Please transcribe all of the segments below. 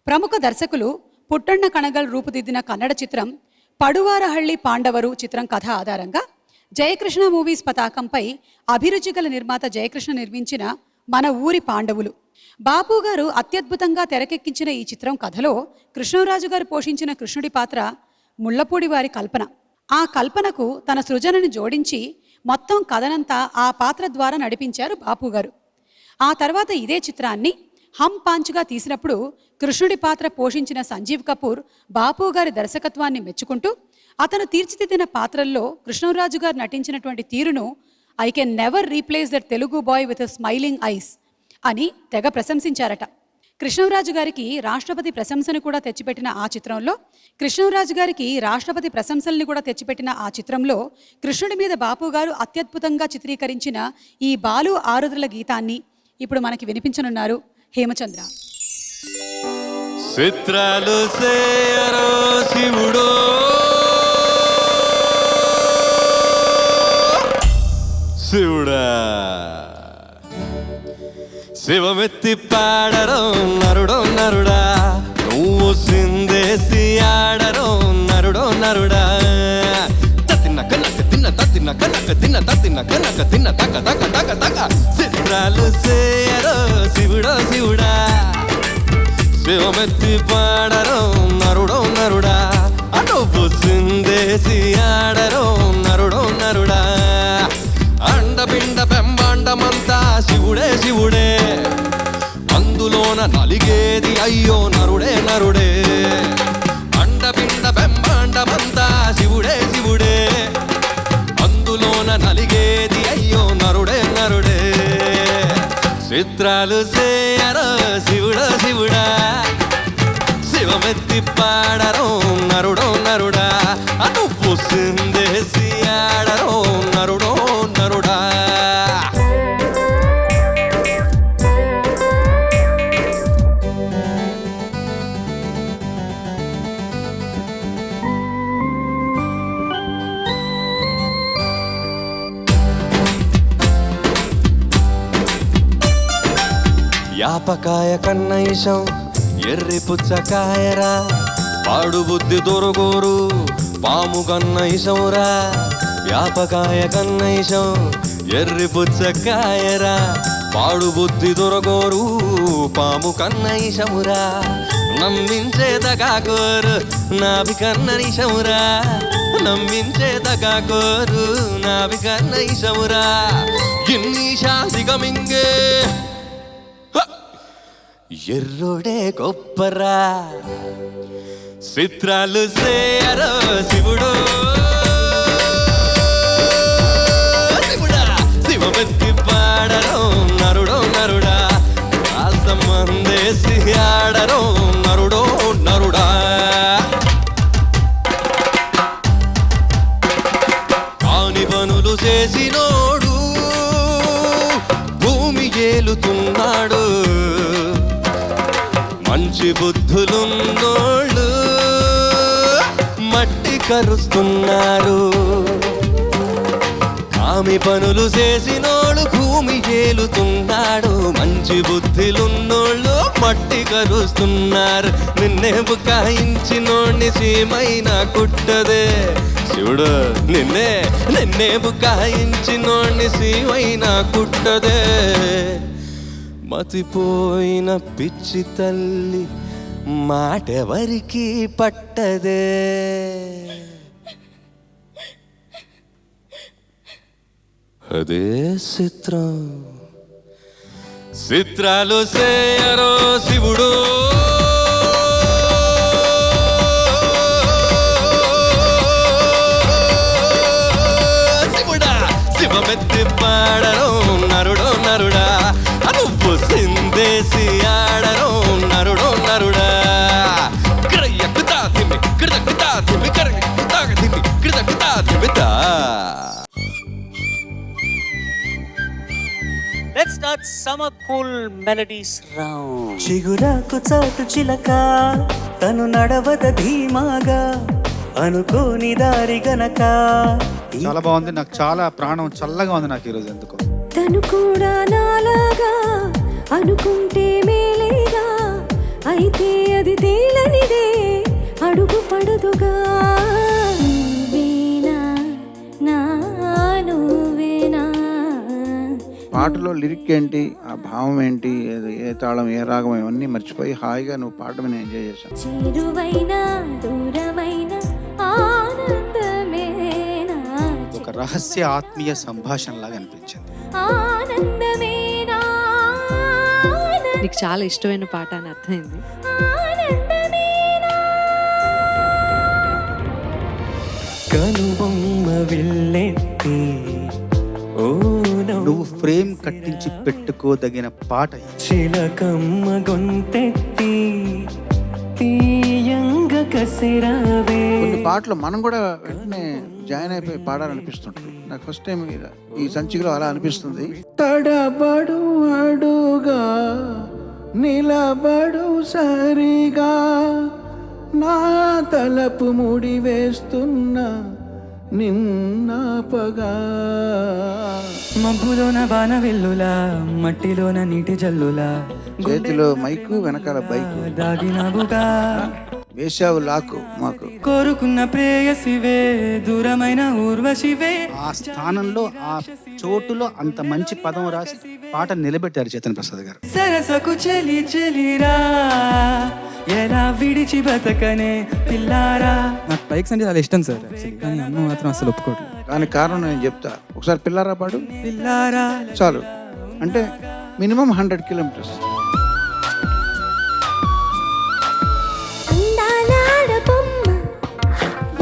ప్రముఖ దర్శకులు పుట్టಣ್ణ కణగల్ రూపుదిద్దిన కన్నడ చిత్రం పడువారహళ్ళి పాండవరు చిత్రం కథ ఆధారంగా జయకృష్ణ మూవీస్ పతాకంపై అభిరుచి గల నిర్మాత జయకృష్ణ నిర్మించిన మన ఊరి పాండవులు. బాపు గారు అత్యద్భుతంగా తెరకెక్కించిన ఈ చిత్రం కథలో కృష్ణరాజు గారు పోషించిన కృష్ణుడి పాత్ర ముళ్ళపూడి వారి కల్పన. ఆ కల్పనకు తన సృజనను జోడించి మొత్తం కథనంతా ఆ పాత్ర ద్వారా నడిపించారు బాపు గారు. ఆ తర్వాత ఇదే చిత్రాన్ని హమ్ పాంచ్గా తీసినప్పుడు కృష్ణుడి పాత్ర పోషించిన సంజీవ్ కపూర్ బాపు గారి దర్శకత్వాన్ని మెచ్చుకుంటూ అతను తీర్చిదిద్దిన పాత్రల్లో కృష్ణరాజు గారు నటించినటువంటి తీరును I can never replace that Telugu boy with smiling ice అని తెగ ప్రశంసించారట. కృష్ణరాజు గారికి రాష్ట్రపతి ప్రశంసను కూడా తెచ్చిపెట్టిన ఆ చిత్రంలో కృష్ణుడి మీద బాపు గారు అత్యద్భుతంగా చిత్రీకరించిన ఈ బాలు ఆరుద్రల గీతాన్ని ఇప్పుడు మనకి వినిపించనున్నారు హేమచంద్ర. చిత్రాలు సేయరో శివుడో శివుడా శివమెత్తి పాడరో నరుడో నరుడా నువ్వు సిందేసి ఆడరో నరుడో నరుడా తిన్న కనక తిన్న తిన్న కనక తిన్న తిన్న కనక తిన్న తక తక తక తక చిత్రాలు సేయరో శివుడో శివుడా శివమెత్తి పాడరో నరుడో నరుడా నువ్వు సిందేసి ఆడరో నరుడో నరుడా అండపిండ పెంబాండమంతా శివుడే శివుడే అందులోన నలిగేది అయ్యో నరుడే నరుడే అండపిండ పెంబాండమంతా శివుడే శివుడే అందులోన నలిగేది అయ్యో నరుడే నరుడే చిత్రాలు సేయరో శివుడో శివుడా శివమెత్తి పాడరో నరుడో నరుడా నువ్వు సిందేసి ఆడరో నరుడో నరుడా. యాపకాయ కన్నైశం ఎర్రి పుచ్చకాయరా పాడు బుద్ధి దొరగోరు పాము కన్నైశంరా యాపకాయ కన్నైశం ఎర్రి పుచ్చకాయరా పాడు బుద్ధి దొరగోరు పాము కన్నైశమురా నమ్మించేదగాకోరు నాభి కన్నైశమురా నమ్మించేదగాకోరు నాభి కన్నైశమురా ఇన్ని శాంతిగమింగే ఎర్రోడే గొప్పరా చిత్రాలు సేయరో శివుడో శివుడా శివమెత్తి పాడరో నరుడో నరుడా ఆసమందేసి ఆడరో నరుడో నరుడా కాని పనులు చేసినోడు భూమి ఏలుతున్నాడు మంచి బుద్ధులున్నోళ్ళు మట్టి కరుస్తున్నారు కామి పనులు చేసినోళ్ళు భూమి ఏలుతున్నాడు మంచి బుద్ధిలున్నోళ్ళు మట్టి కరుస్తున్నారు నిన్నే బుకాయించినోడిని సీమైన కుట్టదే శివుడు నిన్నే బుకాయించినోడిని సీమైన కుట్టదే మతిపోయిన పిచ్చి తల్లి మాటెవరికి పట్టదే అదే చిత్రం చిత్రాలు సేయరో శివుడు శివుడా శివమెత్తి పాడరో నరుడో నరుడా నువ్వు సిందేసి ఆడరో నరుడో నరుడా క్రయ్యకుతా తిమ్మి క్రిదకుతా తిమ్మి కరకుతా తిమ్మి క్రిదకుతా తిమ్మితా. Let's start summer cool melodies round. చిగురాకు చాటు చిలక తను నడవద ధీమాగా అనుకోని దారి గనక. చాలా బాగుంది, నాకు చాలా ప్రాణం చల్లగా ఉంది నాకు ఈరోజు ఎందుకో. తను కూడా నాలాగా అనుకుంటే మేలేగా అయితే అది తేలనిదే అడుగు పడదుగా నువ్వేనా నా నువ్వేనా పాటలో లిరిక్ ఏంటి, ఆ భావం ఏంటి, ఏ తాళం ఏ రాగం ఇవన్నీ మర్చిపోయి హాయిగా నువ్వు పాడడం నేను ఎంజాయ్ చేశాను. చేరువైనా దూరమైన ఆనందమేనా ఒక రహస్య ఆత్మీయ సంభాషణ లాగా అనిపించింది. ఆనందమేనా నీకు చాలా ఇష్టమైన పాట అని అర్థమైంది. ఆనందమేనా కనుబొమ్మ వెళ్ళెత్తి ఓ నువ్వు ఫ్రేమ్ కట్టించి పెట్టుకోదగిన పాట ఇది. చిలకమ్మ గొంతెత్తి తీయంగ కసిరావే. కొన్ని పాటలు మనం కూడా వెంటనే జాయిన్ అయిపోయి పాడాలనిపిస్తుంటుంది. నాకు ఫస్ట్ టైం ఈ సంచికలో అలా అనిపిస్తుంది. తడబడు అడుగా నిలబడు సరిగా నా తలపు ముడి వేస్తున్నా నిన్నాపగా. మబ్బులోన వాన వెల్లులా మట్టిలోన నీటి జల్లులా చేతిలో మైకు వెనకాల బైకు దాగినవుగా వేశావు లాకు మాకు. కోరుకున్న ప్రేయసివే దూరమైన ఊర్వశివే. ఆ స్థానంలో ఆ చోటులో అంత మంచి పదం రాసి పాట నిలబెట్టారు చేతన్ ప్రసాద్ గారు. సరసకు చెలి చెలిరా ఎలా విడిచి బతకనే పిల్లారా. నాకు బైక్స్ అంటే చాలా ఇష్టం సార్ యాక్చువల్లీ, కానీ అమ్మ మాత్రం అసలు ఒప్పుకోవట్లేదు. దానికి కారణం నేను చెప్తా. ఒకసారి పిల్లారా పాడు. పిల్లారా చాలు, అంటే మినిమం 100 కిలోమీటర్స్. అందాల ఆడబొమ్మ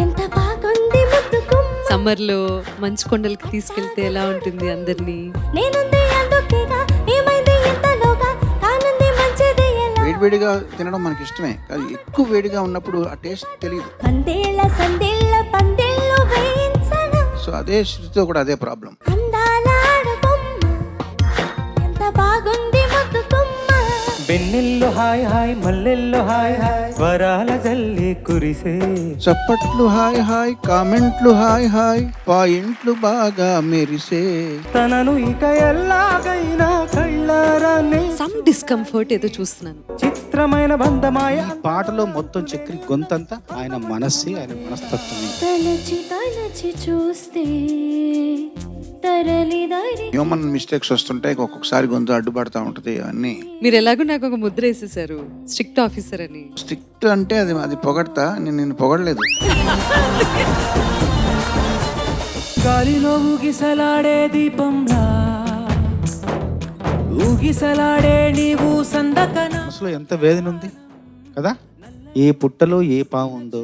ఎంత బాగుంది ముద్దుకుమ్మ. సమ్మర్ లో మంచు కొండలకి తీసుకెళ్తే ఎలా ఉంటుంది అందరినీ? నేనుంది అందుకేగా ఏమైంది ఎంతలోగా కానుంది మంచిది ఎలా. వేడివేడిగా తినడం మనకి ఇష్టమే, కానీ ఎక్కువ వేడిగా ఉన్నప్పుడు ఆ టేస్ట్ తెలియదు. పందేళ్ళ సందేళ్ళ పందేళ్ళు వేయించను. సో అదే శృతితో కూడా అదే ప్రాబ్లం. అందాల ఆడబొమ్మ ఎంత బాగుంది ముద్దుకుమ్మ. వెన్నెల్లో హాయ్ హాయ్ మల్లెల్లో హాయ్ హాయ్ వరాల జల్లి కురిసే. చప్పట్లు హాయ్ హాయ్, కామెంట్లు హాయ్ హాయ్, పాయింట్లు బాగా మెరిసే. తనను ఇక ఎల్లాగైనా కళ్ళారాన్ని సమ్ డిస్కంఫర్ట్ ఏదో చూస్తున్నాను. చిత్రమైన బంధమాయ. ఈ పాటలో మొత్తం చక్రి గొంతంతా ఆయన మనస్సే, ఆయన మనస్తత్వమే. తలచి తలచి చూస్తే తరలి దారి. హ్యూమన్ మిస్టేక్స్ వస్తుంటాయి, ఒక్కొక్కసారి గొంతు అడ్డుపడతా ఉంటుంది. అవన్నీ మీరు ఎలాగో నాకు ఒక ముద్ర వేసేసారు, స్ట్రిక్ట్ ఆఫీసర్ అని. స్ట్రిక్ట్ అంటే అది పొగడతా, నేను నిన్ను పొగడలేదు. గాలిలో ఊగిసలాడే దీపంలా ఊగిసలాడే నీవు సందకన. మనసులో ఎంత వేదన ఉంది కదా. ఏ పుట్టలో ఏ పాము ఉందో,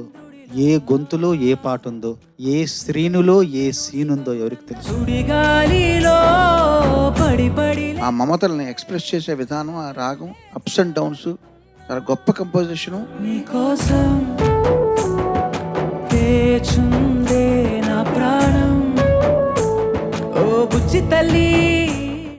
ఏ గొంతులో ఏ పాట ఉందో, ఏ శ్రీనులో ఏ సీన్ ఉందో ఎవరికి తెలుసు. సుడిగాలిలో పడి పడి ఆ మమతల్ని ఎక్స్ప్రెస్ చేసే విధానం, ఆ రాగం, అప్స్ అండ్ డౌన్స్, చాలా గొప్ప కంపోజిషను. నీకోసం వేచుందే నా ప్రాణం. ఓ బుజ్జి తల్లి